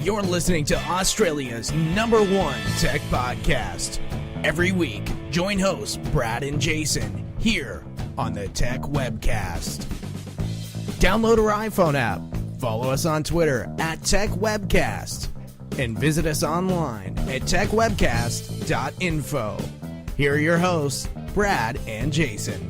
You're listening to Australia's #1 tech podcast. Every week, join hosts Brad and Jason here on the Tech Webcast. Download our iPhone app, follow us on Twitter @TechWebcast, and visit us online at techwebcast.info. Here are your hosts, Brad and Jason.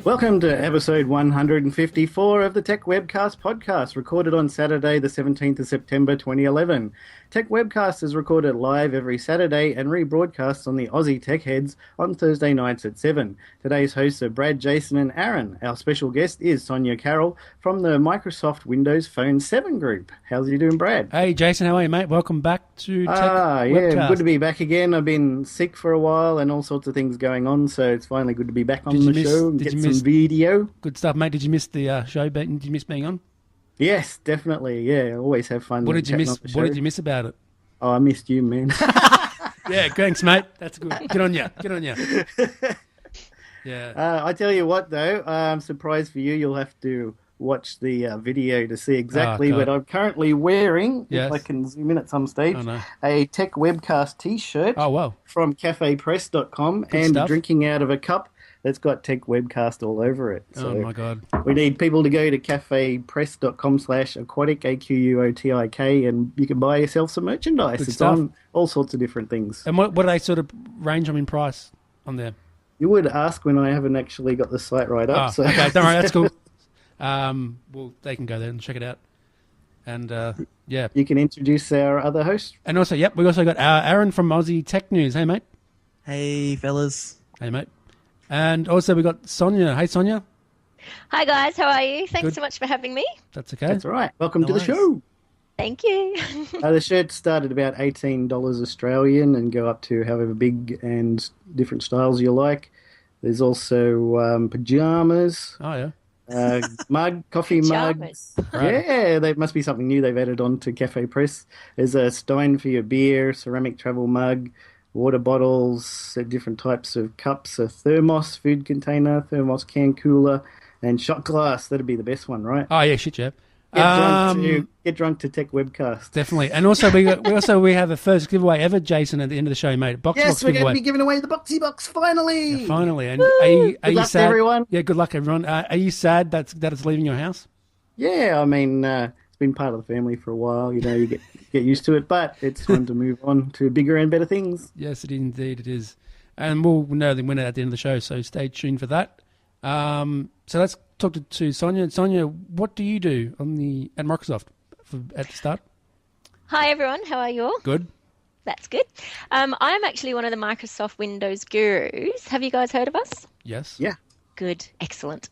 Welcome to episode 154 of the Tech Webcast podcast, recorded on Saturday, the 17th of September 2011. Tech Webcast is recorded live every Saturday and rebroadcast on the Aussie Tech Heads on Thursday nights at 7. Today's hosts are Brad, Jason and Aaron. Our special guest is Sonia Carroll from the Microsoft Windows Phone 7 group. How's you doing, Brad? Hey, Jason, how are you, mate? Welcome back to Tech Webcast. Yeah, good to be back again. I've been sick for a while and all sorts of things going on, so it's finally good to be back on the show and get some video. Good stuff, mate. Did you miss the show? Did you miss being on? Yes, definitely. Yeah, always have fun. What did you miss? What did you miss about it? Oh, I missed you, man. Yeah, thanks, mate. That's good. Good on you. Good on you. Yeah. I tell you what, though, I'm surprised for you. You'll have to watch the video to see exactly what I'm currently wearing. Yes. If I can zoom in at some stage. Oh, no. A Tech Webcast T-shirt. Oh, wow. From cafepress.com and stuff. drinking out of a cup that's got Tech Webcast all over it. So oh, my God. we need people to go to cafepress.com/aquatic, AQUOTIK, and you can buy yourself some merchandise. Good it's stuff. on all sorts of different things. And what do they sort of range them in price on there? You would ask when I haven't actually got the site right up. So. Okay, don't worry, that's cool. Well, they can go there and check it out. And, yeah. You can introduce our other host. And also, yep, we also got Aaron from Aussie Tech News. Hey, mate. Hey, fellas. Hey, mate. And also we got Sonia. Hey, Sonia. Hi, guys. How are you? Thanks Good. so much for having me. That's okay. That's all right. Welcome to the Nice. show. Thank you. The shirts start at about $18 Australian and go up to however big and different styles you like. There's also pajamas. Oh, yeah. Coffee Pajamas. mugs. Right. Yeah, that must be something new they've added on to Cafe Press. There's a stein for your beer, ceramic travel mug, water bottles, different types of cups, a thermos food container, thermos can cooler, and shot glass. That'd be the best one, right? Oh, yeah, shit, yeah. Get drunk to Tech Webcast. Definitely. And also we have a first giveaway ever, Jason, at the end of the show, mate. Boxee Yes, Box we're going to giveaway. be giving away the Boxee Box finally. Yeah, finally. And are you Good luck to sad? everyone. Yeah, good luck, everyone. Are you sad that it's leaving your house? Yeah, I mean, it's been part of the family for a while. You know, you get used to it, but it's time to move on to bigger and better things. Yes, indeed it is. And we'll know the winner at the end of the show, so stay tuned for that. So let's talk to Sonia. Sonia, what do you do at Microsoft at the start? Hi, everyone. How are you all? Good. That's good. I'm actually one of the Microsoft Windows gurus. Have you guys heard of us? Yes. Yeah. Good. Excellent.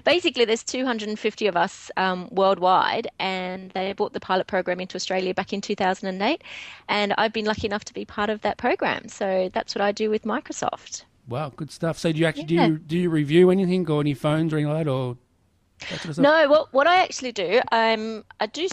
Basically, there's 250 of us worldwide, and they brought the pilot program into Australia back in 2008, and I've been lucky enough to be part of that program. So that's what I do with Microsoft. Wow, good stuff. So do you actually do you review anything or any phones or anything like that, or that sort of stuff? No, what I actually do, I do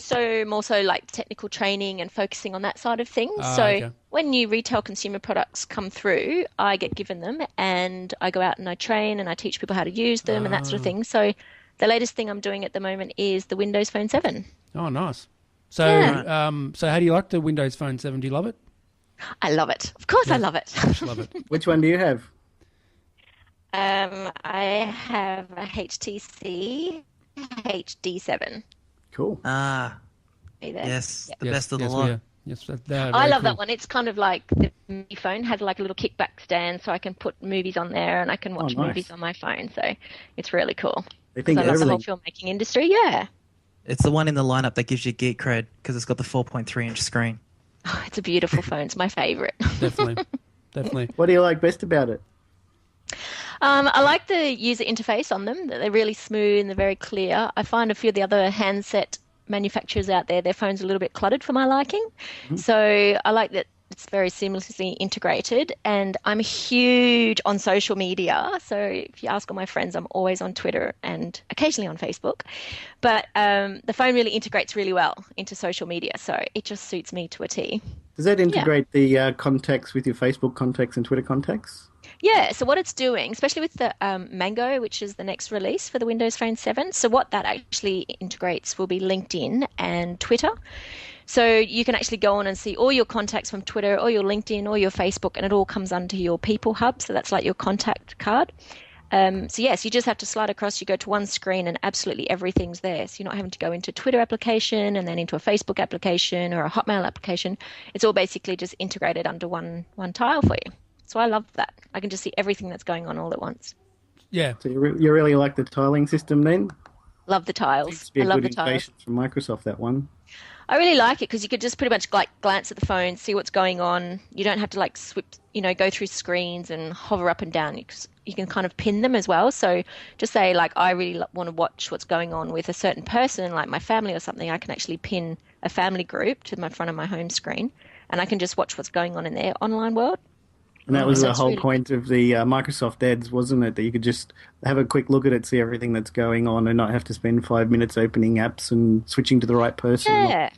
more so like technical training and focusing on that side of things. Okay. When new retail consumer products come through, I get given them and I go out and I train and I teach people how to use them and that sort of thing. So the latest thing I'm doing at the moment is the Windows Phone 7. Oh, nice. So, Yeah. So how do you like the Windows Phone 7? Do you love it? I love it. Of course, I love it. I love it. Which one do you have? I have a HTC HD7. Cool. Ah, Are you there? yes, the Yes, best of the yes, lot. we are. Yes, they're I very love cool. that one. It's kind of like the Mi phone has like a little kickback stand, so I can put movies on there and I can watch nice. movies on my phone. So it's really cool. They 'Cause think I of love the whole everything. filmmaking industry. Yeah, It's the one in the lineup that gives you geek cred because it's got the 4.3-inch screen. oh, it's a beautiful phone. It's my favorite. Definitely. Definitely. What do you like best about it? I like the user interface on them. That they're really smooth and they're very clear. I find a few of the other handset manufacturers out there, their phones are a little bit cluttered for my liking. So I like that it's very seamlessly integrated, and I'm huge on social media. So if you ask all my friends, I'm always on Twitter and occasionally on Facebook. But the phone really integrates really well into social media, so it just suits me to a T. Does that integrate the contacts with your Facebook contacts and Twitter contacts? Yeah, so what it's doing, especially with the Mango, which is the next release for the Windows Phone 7, so what that actually integrates will be LinkedIn and Twitter. So you can actually go on and see all your contacts from Twitter, or your LinkedIn, or your Facebook, and it all comes under your People Hub. So that's like your contact card. So yes, you just have to slide across. You go to one screen, and absolutely everything's there. So you're not having to go into a Twitter application and then into a Facebook application or a Hotmail application. It's all basically just integrated under one tile for you. So I love that. I can just see everything that's going on all at once. Yeah. So you really like the tiling system then? Love the tiles. Seems to be I a love good the tiles. innovation from Microsoft, that one. I really like it because you could just pretty much like glance at the phone, see what's going on. You don't have to like go through screens and hover up and down. You can kind of pin them as well. So just say like, I really want to watch what's going on with a certain person, like my family or something. I can actually pin a family group to my front of my home screen, and I can just watch what's going on in their online world. And that was the whole really point of the Microsoft ads, wasn't it? That you could just have a quick look at it, see everything that's going on, and not have to spend 5 minutes opening apps and switching to the right person. Yeah.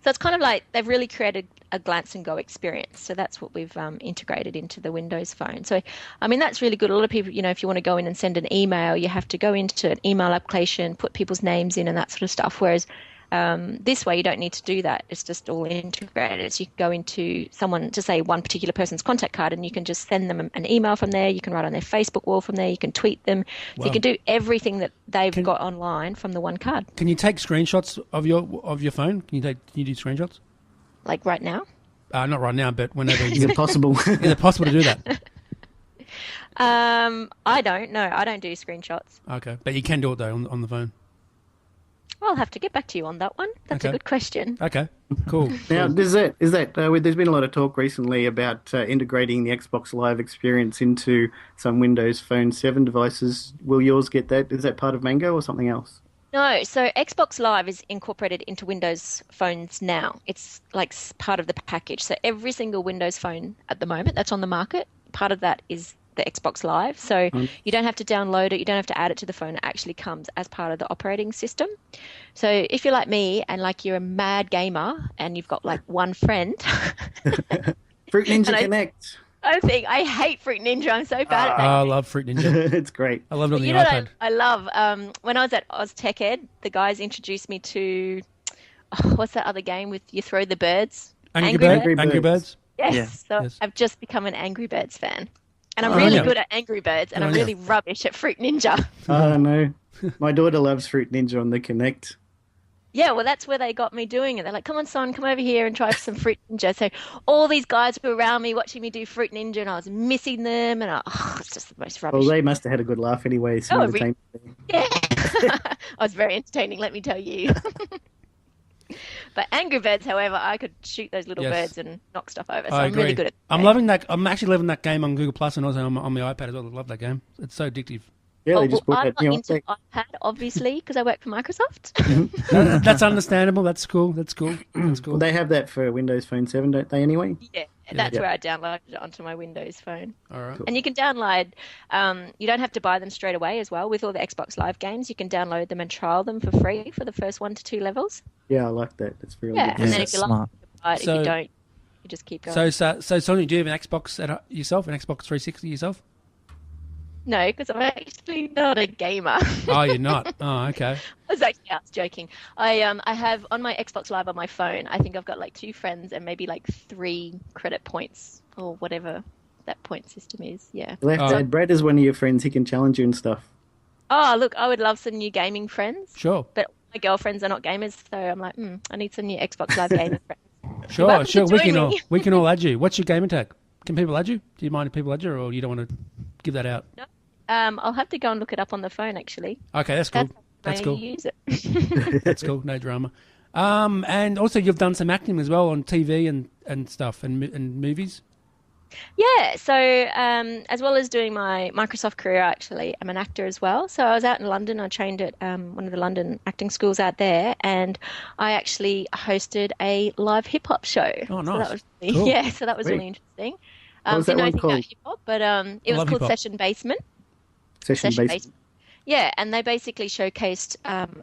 So it's kind of like they've really created a glance and go experience. So that's what we've integrated into the Windows Phone. So, I mean, that's really good. A lot of people, if you want to go in and send an email, you have to go into an email application, put people's names in and that sort of stuff. Whereas this way, you don't need to do that. It's just all integrated. So you can go into someone, to say one particular person's contact card, and you can just send them an email from there. You can write on their Facebook wall from there. You can tweet them. So you can do everything that they've got online from the one card. Can you take screenshots of your phone? Can you do screenshots? Like right now? Not right now, but whenever. Is it possible? Is it possible to do that? I don't. No, I don't do screenshots. Okay, but you can do it though on the phone. I'll have to get back to you on that one. That's a good question. Okay, cool. Now, there's been a lot of talk recently about integrating the Xbox Live experience into some Windows Phone 7 devices. Will yours get that? Is that part of Mango or something else? No, so Xbox Live is incorporated into Windows phones now. It's like part of the package. So every single Windows phone at the moment that's on the market, part of that is the Xbox Live. So you don't have to download it. You don't have to add it to the phone. It actually comes as part of the operating system. So if you're like me and like you're a mad gamer and you've got like one friend. Fruit Ninja Connect. I hate Fruit Ninja. I'm so bad at that. I love Fruit Ninja. It's great. I love it on the iPad. I love when I was at OzTech Ed, the guys introduced me to what's that other game with you throw the birds? Angry Birds. Yes. Yeah. So Yes. I've just become an Angry Birds fan. And I'm really good at Angry Birds, and I'm really rubbish at Fruit Ninja. Oh, no. My daughter loves Fruit Ninja on the Connect. Yeah, well, that's where they got me doing it. They're like, come on, son, come over here and try some Fruit Ninja. So all these guys were around me watching me do Fruit Ninja, and I was missing them, and it's just the most rubbish. Well, they must have had a good laugh anyway. Yeah. I was very entertaining, let me tell you. But Angry Birds, however, I could shoot those little birds and knock stuff over. So I'm really good at that. I'm loving that. I'm actually loving that game on Google Plus and also on my iPad as well. I love that game. It's so addictive. Yeah, they just brought I'm that not new into update. iPad, obviously, because I work for Microsoft. That's understandable. That's cool. That's cool. Well, they have that for Windows Phone 7, don't they, anyway? Yeah, that's where I downloaded it onto my Windows phone. All right. And you can download, you don't have to buy them straight away as well. With all the Xbox Live games, you can download them and trial them for free for the first 1 to 2 levels. Yeah, I like that. That's really Yeah, good. and then if you like smart. it, you buy it. So- If you don't, you just keep going. So Sonia, do you have an Xbox yourself? An Xbox 360 yourself? No, because I'm actually not a gamer. Oh, you're not. Oh, okay. I was joking. I have on my Xbox Live on my phone, I think I've got like 2 friends and maybe like 3 credit points or whatever that point system is. Yeah. You'll have to add Brad as one of your friends. He can challenge you and stuff. Oh, look, I would love some new gaming friends. Sure. But my girlfriends are not gamers, so I'm like, I need some new Xbox Live gaming friends. Sure. welcome to join me. We can all add you. What's your gamer tag? Can people add you? Do you mind if people add you, or you don't want to give that out? No. I'll have to go and look it up on the phone, actually. Okay, that's cool. That's how cool. you use it. That's cool. No drama. And also you've done some acting as well on TV and stuff and movies. Yeah, so as well as doing my Microsoft career, actually, I'm an actor as well. So I was out in London. I trained at one of the London acting schools out there, and I actually hosted a live hip hop show. Oh, nice. So that was really, Cool. Yeah, so that was Sweet. really interesting. What was Didn't that know one anything called? about hip hop, but it was love called hip-hop. Session Basement. Session based. Basement. Yeah, and they basically showcased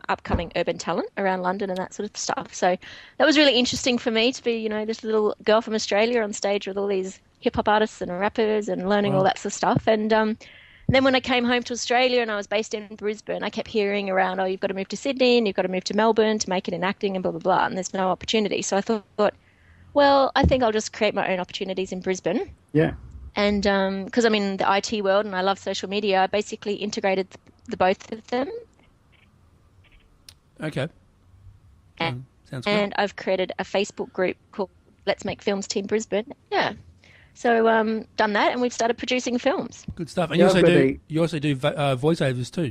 upcoming urban talent around London and that sort of stuff. So that was really interesting for me to be, this little girl from Australia on stage with all these hip hop artists and rappers and learning all that sort of stuff. And then when I came home to Australia and I was based in Brisbane, I kept hearing around, oh, you've got to move to Sydney and you've got to move to Melbourne to make it in acting and blah, blah, blah. And there's no opportunity. So I thought, well, I think I'll just create my own opportunities in Brisbane. Yeah. And because I'm in the IT world and I love social media, I basically integrated the both of them. Okay. And, Sounds good. and I've created a Facebook group called Let's Make Films Team Brisbane. Yeah. So done that, and we've started producing films. Good stuff. And Yeah, you also do voiceovers too.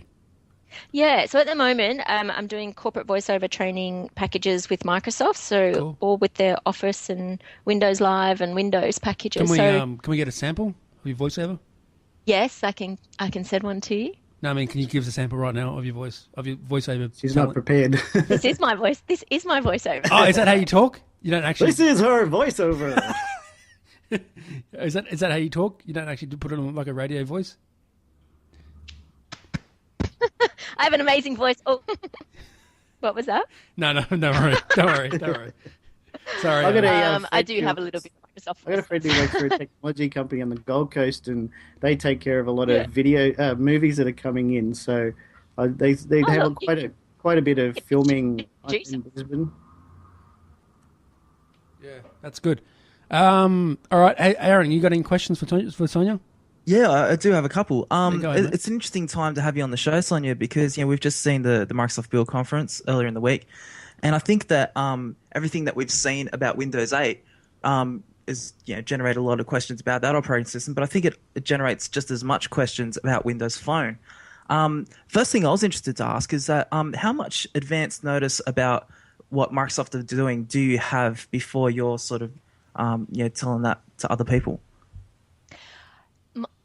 Yeah, so at the moment, I'm doing corporate voiceover training packages with Microsoft, so Cool. all with their Office and Windows Live and Windows packages. Can we get a sample of your voiceover? Yes, I can send one to you. No, I mean, can you give us a sample right now of your voiceover? She's not prepared. This is my voice. This is my voiceover. Oh, is that how you talk? You don't actually. This is her voiceover. Is that how you talk? You don't actually put it on like a radio voice? I have an amazing voice. Oh, what was that? No, don't worry. Don't worry. Sorry. I do have a little bit of Microsoft. I got a friend who works for a technology company on the Gold Coast, and they take care of a lot Yeah. of video movies that are coming in. So they have look, quite a bit of filming Jason. in Brisbane. Yeah, that's good. All right, hey, Aaron, you got any questions for Sonia? Yeah, I do have a couple. go ahead, mate. It's an interesting time to have you on the show, Sonia, because we've just seen the Microsoft Build conference earlier in the week, and I think that everything that we've seen about Windows 8 is generated a lot of questions about that operating system, but I think it generates just as much questions about Windows Phone. First thing I was interested to ask is that how much advance notice about what Microsoft are doing do you have before you're sort of telling that to other people?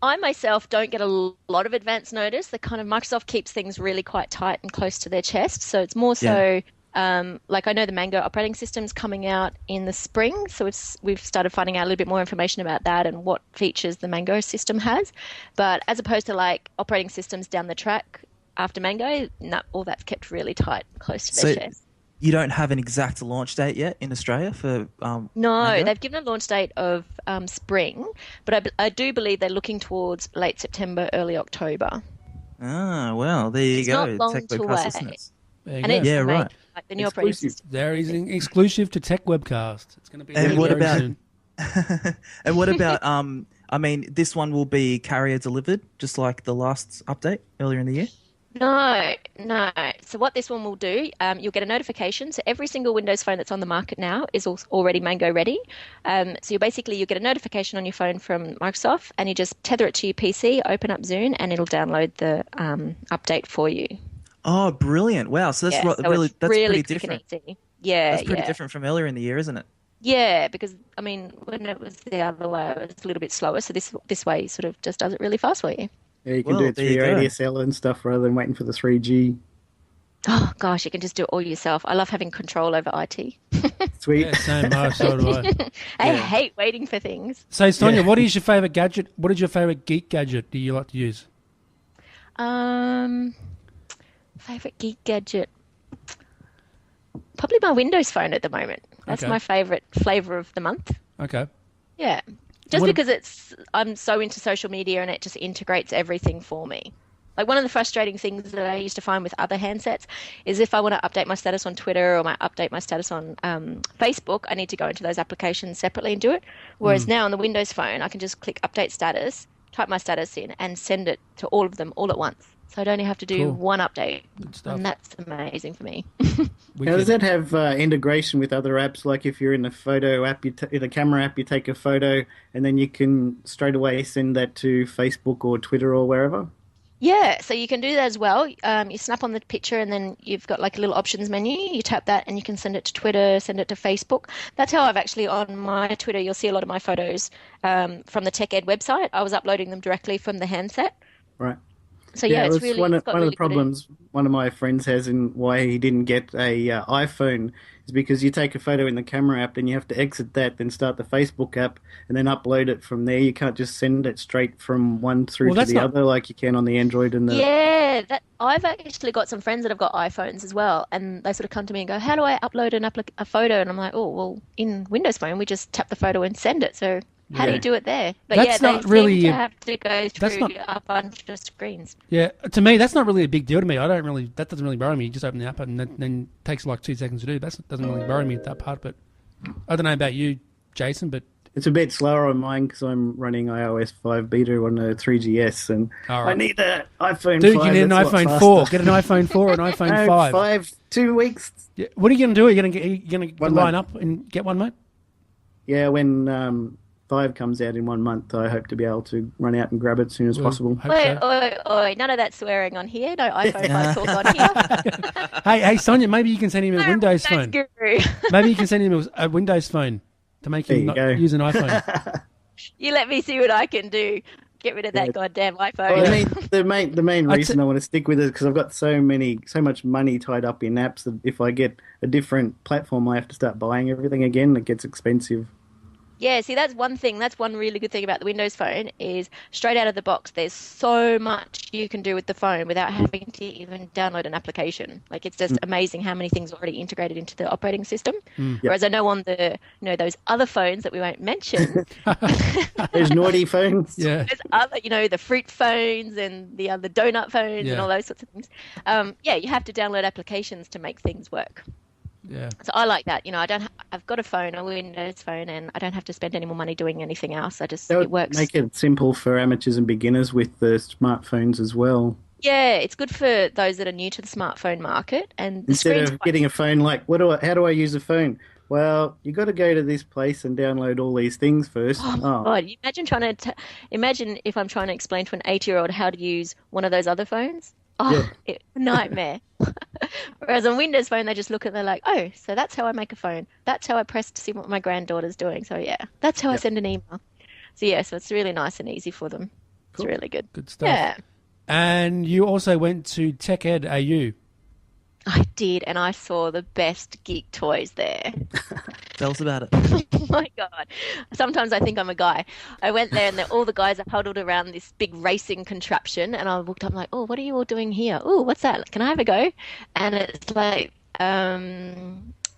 I myself don't get a lot of advance notice. The kind of Microsoft keeps things really quite tight and close to their chest. So it's more so like I know the Mango operating system's coming out in the spring. So we've started finding out a little bit more information about that and what features the Mango system has. But as opposed to like operating systems down the track after Mango, all that's kept really tight and close to their chest. You don't have an exact launch date yet in Australia for No, Mango? they've given a launch date of spring, but I do believe they're looking towards late September, early October. Ah, well, there you It's go. not long Tech to Webcast wait. listeners. There you And go. it's Yeah, amazing, right. like the new operating Exclusive. system. There is an exclusive to Tech Webcast. It's going to be And very, what very about- soon. And what about I mean, this one will be carrier delivered, just like the last update earlier in the year? No. So what this one will do, you'll get a notification. So every single Windows phone that's on the market now is already Mango ready. So you'll get a notification on your phone from Microsoft, and you just tether it to your PC, open up Zune, and it'll download the update for you. Oh, brilliant. Wow. So that's Yeah, so really it's that's really pretty quick and different. easy. Yeah, That's pretty yeah. different from earlier in the year, isn't it? Yeah, because I mean, when it was the other way, it was a little bit slower. So this way sort of just does it really fast for you. Yeah, you can Well, do it there through you your go. ADSL and stuff rather than waiting for the 3G. Oh gosh, you can just do it all yourself. I love having control over IT. Sweet. Yeah, same. So do I. I hate waiting for things. So, Sonia, Yeah. what is your favourite gadget? What is your favourite geek gadget do you like to use? Favorite geek gadget? Probably my Windows phone at the moment. That's Okay. my favorite flavor of the month. Okay. Yeah. Just What- because I'm so into social media and it just integrates everything for me. Like one of the frustrating things that I used to find with other handsets is if I want to update my status on Twitter or update my status on Facebook, I need to go into those applications separately and do it. Whereas now on the Windows phone, I can just click update status, type my status in, and send it to all of them all at once. So I'd only have to do Cool. one update. Good stuff. And that's amazing for me. Now, does that have integration with other apps? Like if you're in a photo app, in a camera app, you take a photo and then you can straight away send that to Facebook or Twitter or wherever? Yeah, so you can do that as well. You snap on the picture and then you've got like a little options menu. You tap that and you can send it to Twitter, send it to Facebook. That's how I've actually, on my Twitter, you'll see a lot of my photos from the Tech Ed website. I was uploading them directly from the handset. Right. So yeah, it's that's really one it's of got the really good- problems one of my friends has and why he didn't get a iPhone is because you take a photo in the camera app, then you have to exit that, then start the Facebook app, and then upload it from there. You can't just send it straight from one through Well, to that's the not- other like you can on the Android and the. Yeah, I've actually got some friends that have got iPhones as well, and they sort of come to me and go, "How do I upload a photo?" And I'm like, "Oh, well, in Windows Phone, we just tap the photo and send it." So How do you do it there? But That's yeah, not they really seem a- to have to go that's through not- a bunch of screens. Yeah, to me, that's not really a big deal to me. That doesn't really worry me. You just open the app and then it takes like 2 seconds to do. That doesn't really worry me, that part. But I don't know about you, Jason, but It's a bit slower on mine because I'm running iOS 5 beta on a 3GS, and All right. I need an iPhone 5. dude, you need an that's a lot iPhone 4. faster. Get an iPhone 4 or an iPhone No, 5. 2 weeks. Yeah. What are you going to do? Are you going to One line month. up and get one, mate? Yeah, when 5 comes out in 1 month, I hope to be able to run out and grab it as soon as Well, possible. hope Oi, so. oi, oi, none of that swearing on here. No iPhone 5 talk on here. Hey, Sonia, maybe you can send him a Windows That's phone. guru. Maybe you can send him a Windows phone to make There him you not go. use an iPhone. You let me see what I can do. Get rid of that Yeah. goddamn Well, iPhone. the main I'd reason say- I want to stick with it is because I've got so much money tied up in apps that if I get a different platform, I have to start buying everything again. It gets expensive. Yeah, see, that's one thing. That's one really good thing about the Windows Phone is straight out of the box, there's so much you can do with the phone without having to even download an application. Like, it's just amazing how many things are already integrated into the operating system. Whereas I know on the, those other phones that we won't mention, There's naughty phones. Yeah. there's other, the fruit phones and the other donut phones and Yeah. all those sorts of things. Yeah, you have to download applications to make things work. Yeah. So I like that. I've got a Windows phone, and I don't have to spend any more money doing anything else. That it would works. make it simple for amateurs and beginners with the smartphones as well. Yeah, it's good for those that are new to the smartphone market. And the Instead screen's of quite- getting a phone like, how do I use a phone? Well, you got to go to this place and download all these things first. Oh my God, you imagine imagine if I'm trying to explain to an 8-year-old how to use one of those other phones. Oh, it's a nightmare. Whereas on Windows Phone, they just look at it, they're like, oh, so that's how I make a phone. That's how I press to see what my granddaughter's doing. So yeah, that's how I send an email. So yeah, so it's really nice and easy for them. It's really good. Good stuff. Yeah, And you also went to Tech Ed AU. I did, and I saw the best geek toys there. Tell us about it. Oh my God. Sometimes I think I'm a guy. I went there and all the guys are huddled around this big racing contraption, and I looked up like, oh, what are you all doing here? Oh, what's that? Can I have a go? And it's like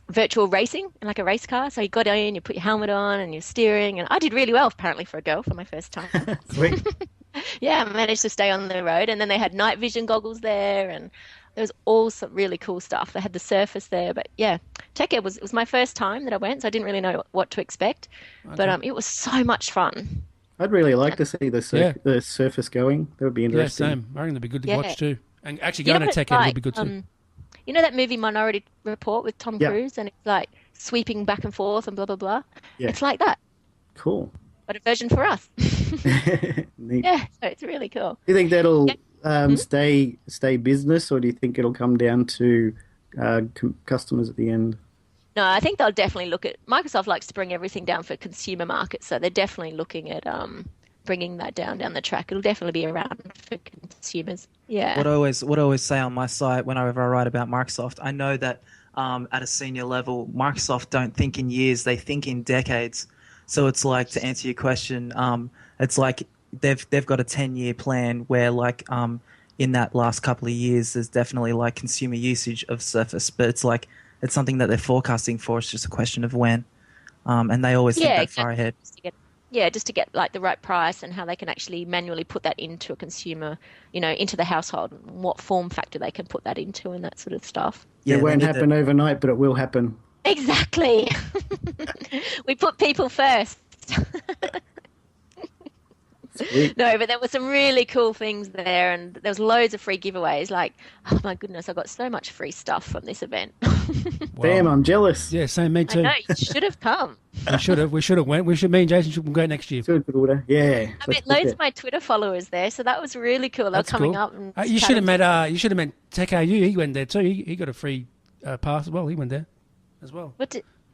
virtual racing, like a race car. So you got in, you put your helmet on and you're steering, and I did really well apparently for a girl for my first time. Sweet. Yeah, I managed to stay on the road, and then they had night vision goggles there, and there was all some really cool stuff. They had the Surface there, but yeah, Tech Ed it was my first time that I went, so I didn't really know what to expect. But it was so much fun. I'd really like to see the Surface going. That would be Yeah, interesting. same. I reckon that'd be good to Yeah. watch too. And actually You know going to what Tech it's Ed would be good too. You know that movie Minority Report with Tom Yeah. Cruise, and it's like sweeping back and forth and blah blah blah. Yeah. It's like that, Cool. but a version for us. Neat. Yeah, so it's really cool. Do you think that'll stay business, or do you think it'll come down to customers at the end? No, I think they'll definitely look at. Microsoft likes to bring everything down for consumer markets, so they're definitely looking at bringing that down the track. It'll definitely be around for consumers. Yeah. What I always say on my site whenever I write about Microsoft, I know that at a senior level, Microsoft don't think in years; they think in decades. So it's like, to answer your question, it's like they've got a 10-year plan where in that last couple of years, there's definitely like consumer usage of Surface, but it's something that they're forecasting for. It's just a question of when, and they always think that far ahead. Just to get like the right price and how they can actually manually put that into a consumer, into the household, and what form factor they can put that into and that sort of stuff. Yeah, It won't they need happen overnight, but it will happen. Exactly. We put people first. Sweet. No, but there were some really cool things there, and there was loads of free giveaways. Like, oh my goodness, I got so much free stuff from this event. Damn, I'm jealous. Yeah, same. Me I too. know, you should have come. We should have. We should have went. Me and Jason should go next year. Good order. Yeah. I met loads of my Twitter followers there, so that was really cool. They were coming cool. up and You should have chatting. met. You should have met Tech AU. He went there too. He got a free pass as well. He went there as well.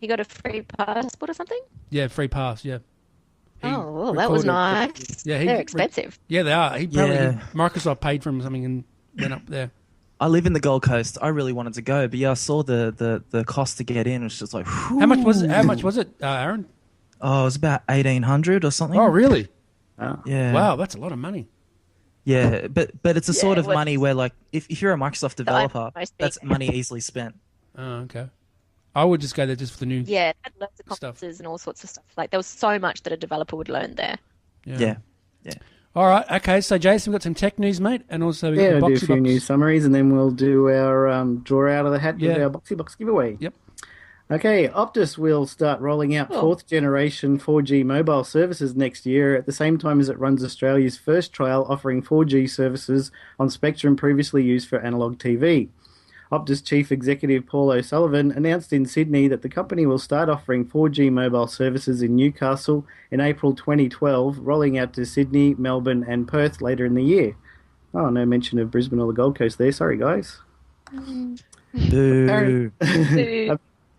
He got a free passport or something? Yeah, free pass. Yeah. He Oh, well, that was recorded- nice. Yeah, They're expensive. Yeah, they are. He probably Yeah. Microsoft paid for him something and went up there. I live in the Gold Coast. I really wanted to go, but yeah, I saw the cost to get in. It was just like, whew. How much was it? How much was it, Aaron? Oh, it was about 1,800 or something. Oh, really? Yeah. Wow, that's a lot of money. Yeah, but it's a sort it of was- money where, like, if you're a Microsoft developer, most big. that's money easily spent. Oh, okay. I would just go there just for the new Yeah, they had loads of stuff. conferences and all sorts of stuff. Like there was so much that a developer would learn there. Yeah. All right. Okay. So, Jason, we've got some tech news, mate, and also we've Yeah, got I'll the do a Boxee few Box. news summaries, and then we'll do our draw out of the hat with Yeah. our Boxee Box giveaway. Yep. Okay, Optus will start rolling out Cool. fourth generation 4G mobile services next year at the same time as it runs Australia's first trial offering 4G services on spectrum previously used for analog TV. Optus Chief Executive Paul O'Sullivan announced in Sydney that the company will start offering 4G mobile services in Newcastle in April 2012, rolling out to Sydney, Melbourne and Perth later in the year. Oh, no mention of Brisbane or the Gold Coast there. Sorry, guys. Boo.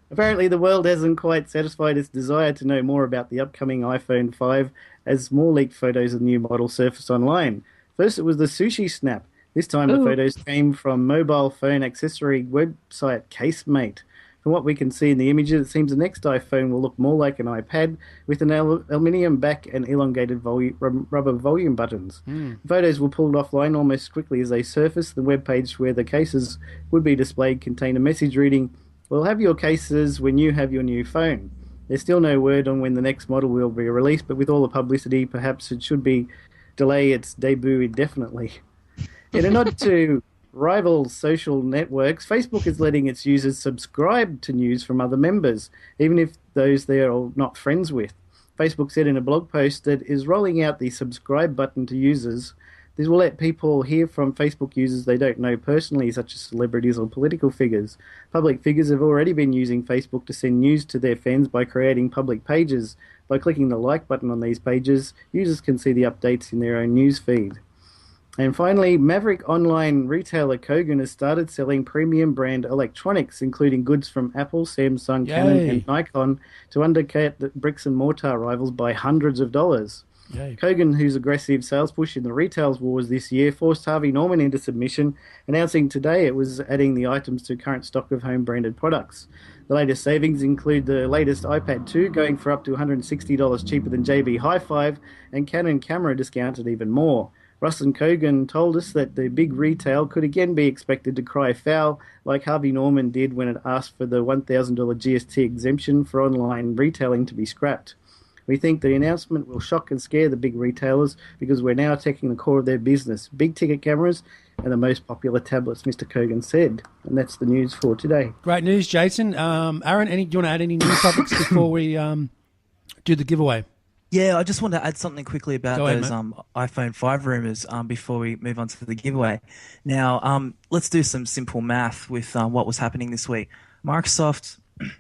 Apparently, the world hasn't quite satisfied its desire to know more about the upcoming iPhone 5 as more leaked photos of the new model surfaced online. First, it was the sushi snap. This time, the photos came from mobile phone accessory website Casemate. From what we can see in the images, it seems the next iPhone will look more like an iPad with an aluminium back and elongated rubber volume buttons. The photos were pulled offline almost quickly as they surfaced. The webpage where the cases would be displayed contained a message reading, "We'll have your cases when you have your new phone." There's still no word on when the next model will be released, but with all the publicity, perhaps it should be delay its debut indefinitely. In a nod to rival social networks, Facebook is letting its users subscribe to news from other members, even if those they are not friends with. Facebook said in a blog post that it is rolling out the subscribe button to users. This will let people hear from Facebook users they don't know personally, such as celebrities or political figures. Public figures have already been using Facebook to send news to their fans by creating public pages. By clicking the like button on these pages, users can see the updates in their own news feed. And finally, Maverick online retailer Kogan has started selling premium brand electronics, including goods from Apple, Samsung, Canon, and Nikon, to undercut the bricks and mortar rivals by hundreds of dollars. Yay. Kogan, whose aggressive sales push in the retail wars this year, forced Harvey Norman into submission, announcing today it was adding the items to current stock of home-branded products. The latest savings include the latest iPad 2 going for up to $160 cheaper than JB Hi-Fi, and Canon camera discounted even more. Russ and Kogan told us that the big retail could again be expected to cry foul, like Harvey Norman did when it asked for the $1,000 GST exemption for online retailing to be scrapped. We think the announcement will shock and scare the big retailers because we're now attacking the core of their business, big ticket cameras and the most popular tablets, Mr. Kogan said. And that's the news for today. Great news, Jason. Aaron, do you want to add any news topics before we do the giveaway? Yeah, I just want to add something quickly about Go ahead, those mate. iPhone 5 rumors before we move on to the giveaway. Now, let's do some simple math with what was happening this week. Microsoft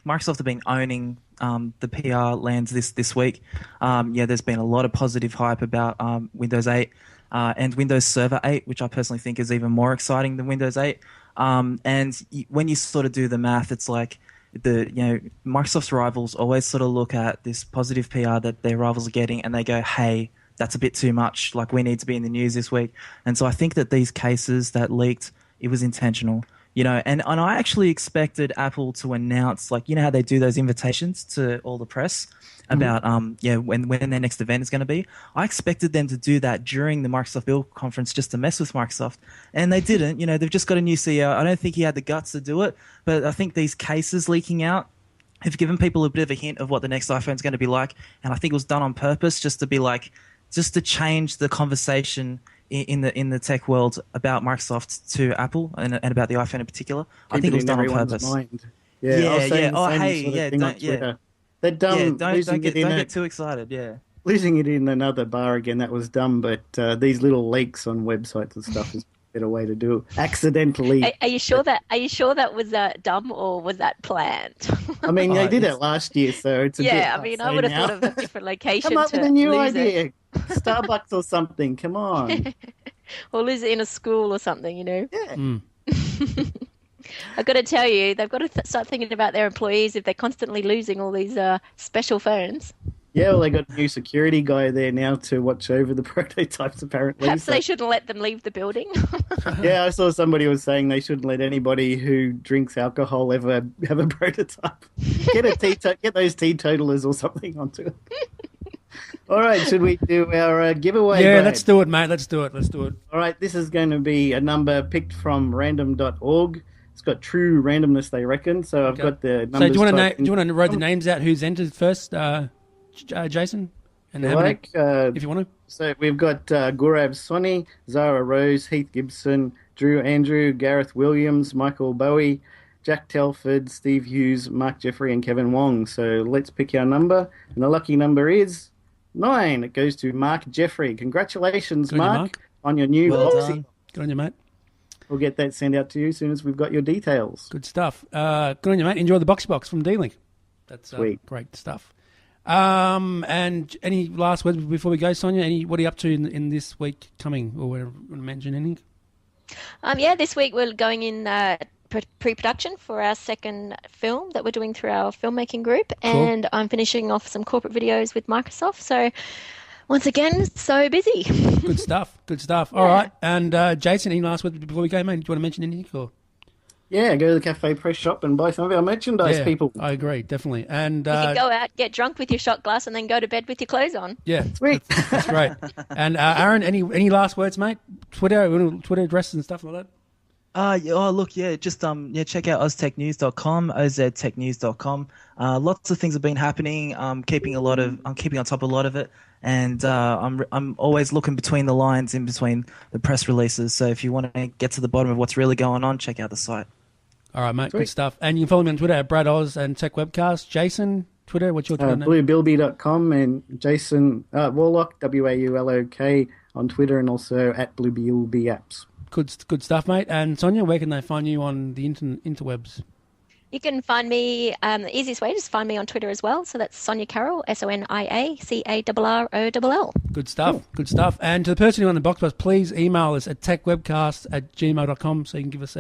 have been owning the PR lands this week. There's been a lot of positive hype about Windows 8 and Windows Server 8, which I personally think is even more exciting than Windows 8. When you sort of do the math, it's like Microsoft's rivals always sort of look at this positive PR that their rivals are getting and they go, hey, that's a bit too much. Like, we need to be in the news this week. And so I think that these cases that leaked, it was intentional. And I actually expected Apple to announce, like, how they do those invitations to all the press about when their next event is going to be. I expected them to do that during the Microsoft Build conference just to mess with Microsoft, and they didn't. They've just got a new CEO. I don't think he had the guts to do it, but I think these cases leaking out have given people a bit of a hint of what the next iPhone is going to be like, and I think it was done on purpose just to change the conversation in the tech world about Microsoft to Apple and about the iPhone in particular. I think it was done on purpose. Mind. Yeah. I was saying the Oh, same hey, sort of yeah, thing on don't, yeah. Twitter. They're dumb. Don't get too excited. Yeah. Losing it in another bar again, that was dumb, but these little leaks on websites and stuff is a better way to do it. Accidentally. Are you sure that was dumb or was that planned? I mean, they did it last year, so it's a bit Yeah, I mean, I would have thought of a different location Come up to with a new lose it. idea. Starbucks or something. Come on. Or lose it in a school or something, Yeah. I've got to tell you, they've got to start thinking about their employees if they're constantly losing all these special phones. Yeah, well, they got a new security guy there now to watch over the prototypes, apparently. Perhaps so- they shouldn't let them leave the building. Yeah, I saw somebody was saying they shouldn't let anybody who drinks alcohol ever have a prototype. Get those teetotalers or something onto it. All right, should we do our giveaway? Yeah, Brad? let's do it, mate. Let's do it. All right, this is going to be a number picked from random.org. It's got true randomness, they reckon. So I've got the numbers. So do you want to write the names out? Who's entered first, Jason? And if you want to. So we've got Gaurav Soni, Zara Rose, Heath Gibson, Drew Andrew, Gareth Williams, Michael Bowie, Jack Telford, Steve Hughes, Mark Jeffrey, and Kevin Wong. So let's pick our number. And the lucky number is 9. It goes to Mark Jeffrey. Congratulations, Mark, on your new Boxee. Good on you, mate. We'll get that sent out to you as soon as we've got your details. Good stuff. Good on you, mate. Enjoy the Boxee Box from D-Link. That's sweet. Great stuff. And any last words before we go, Sonia? What are you up to in this week coming, or whatever? Want to mention anything? This week we're going in pre-production for our second film that we're doing through our filmmaking group, and I'm finishing off some corporate videos with Microsoft. So once again, so busy. Good stuff. All right. And Jason, any last words before we go, mate? Do you want to mention anything? Or? Yeah, go to the Cafe Press shop and buy some of our merchandise, people. I agree, definitely. And you can go out, get drunk with your shot glass, and then go to bed with your clothes on. Yeah, sweet. That's great. And Aaron, any last words, mate? Twitter addresses and stuff like that. Just check out oztechnews.com, oztechnews.com. Lots of things have been happening. I'm keeping on top of a lot of it, and I'm always looking between the lines in between the press releases. So if you want to get to the bottom of what's really going on, check out the site. All right, mate. Sweet. Good stuff. And you can follow me on Twitter at Brad Oz and Tech Webcast. Jason, Twitter, what's your Twitter name? Bluebilby.com and Jason Warlock, WAULOK on Twitter, and also at Bluebilby Apps. Good stuff, mate. And Sonia, where can they find you on the interwebs? You can find me, the easiest way, just find me on Twitter as well. So that's Sonia Carroll, SoniaCarroll. Good stuff. Cool. Good stuff. And to the person who on the box, please email us at techwebcast@gmail.com so you can give us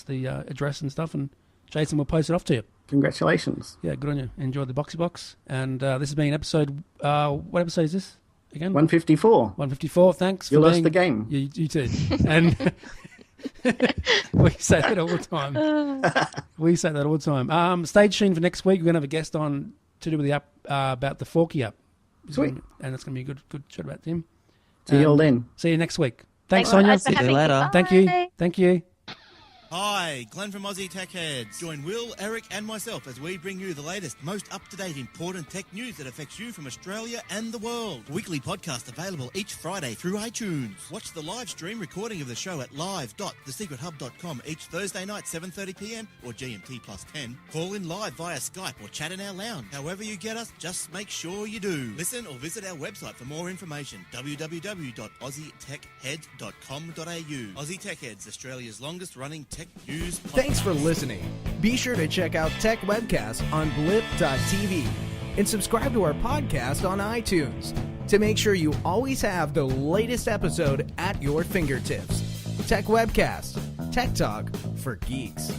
the address and stuff, and Jason will post it off to you. Congratulations. Yeah, good on you. Enjoy the Boxee Box. And this has been episode, what episode is this again? 154. 154, thanks. You lost the game. You too. And we say that all the time. Stay tuned for next week. We're going to have a guest on to do with the app about the Forky app. Sweet. And it's going to be a good chat about them. See you all then. See you next week. Thanks, Sonia. See you later. Thank you. Hi, Glenn from Aussie Tech Heads. Join Will, Eric and myself as we bring you the latest, most up-to-date, important tech news that affects you from Australia and the world. Weekly podcast available each Friday through iTunes. Watch the live stream recording of the show at live.thesecrethub.com each Thursday night, 7:30pm or GMT plus 10. Call in live via Skype or chat in our lounge. However you get us, just make sure you do. Listen or visit our website for more information, www.aussietechheads.com.au. Aussie Tech Heads, Australia's longest-running tech news podcast. Thanks for listening. Be sure to check out Tech Webcast on blip.tv and subscribe to our podcast on iTunes to make sure you always have the latest episode at your fingertips. Tech Webcast, Tech Talk for Geeks.